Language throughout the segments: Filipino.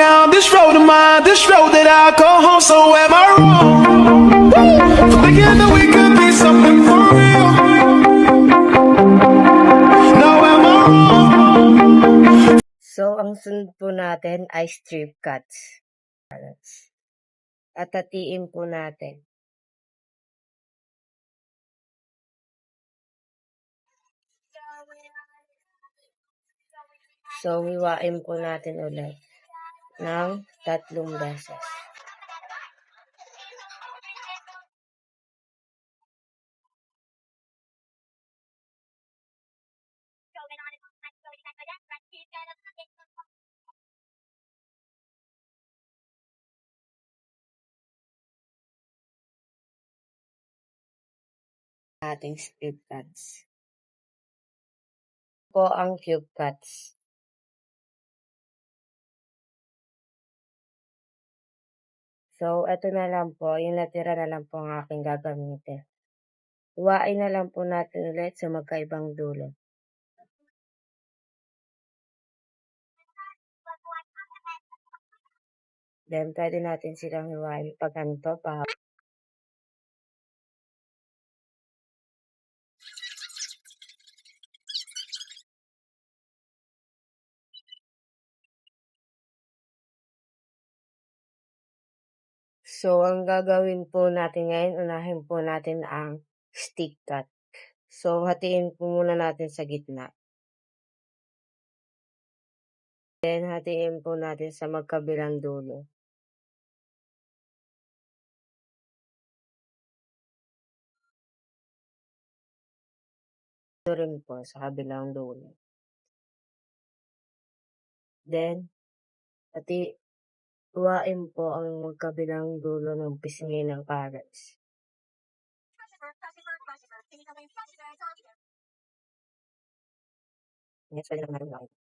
down this road of mine, this road that I call home. So am I wrong for thinking that we could be something for real? Now am I wrong? So, ang sunod po natin ay strip cuts. At hatiin po natin. So, hiwain po natin ulit ng 3 beses. Ating strip cuts. Po ang cube cuts. So, ito na lang po. Yung natira na lang po ang aking gagamitin. Hiwain na lang po natin ulit sa magkaibang dulo. Then, pwede natin silang hiwain pag ganito pa. So, ang gagawin po natin ngayon, unahin po natin ang stick cut. So, hatiin po muna natin sa gitna. Then, hatiin po natin sa magkabilang dulo. Ito rin po sa kabilang dulo. Then, hiwain po ang magkabilang dulo ng pisngi ng carrots. Next, pwede naman natin hiwain.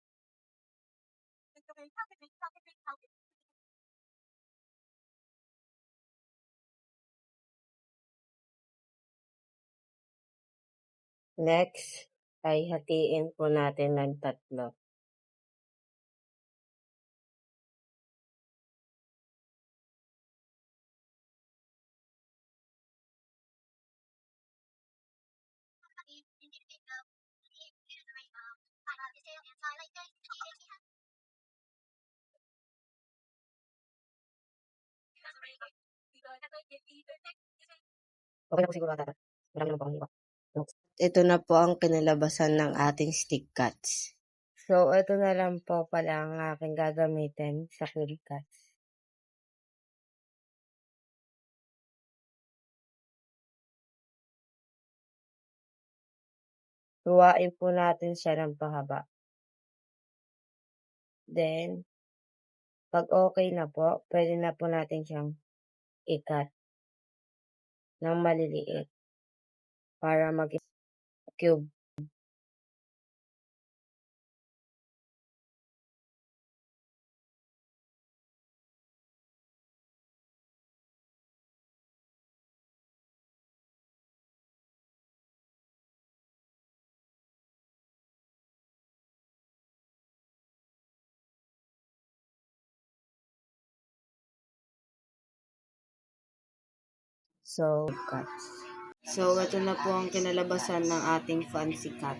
Next, ay hatiin po natin ng 3. Okay na po siguro ata. Marami naman po akong hiwa. Ito na po ang kinalabasan ng ating stick cuts. So, ito na lang po pala ang aking gagamitin sa cube cuts. Hiwain po natin siya ng pahaba. Then, pag okay na po, pwede na po natin siyang i-cut ng maliliit para mag-cube. So, cuts. So, ito na po ang kinalabasan ng ating fancy cut.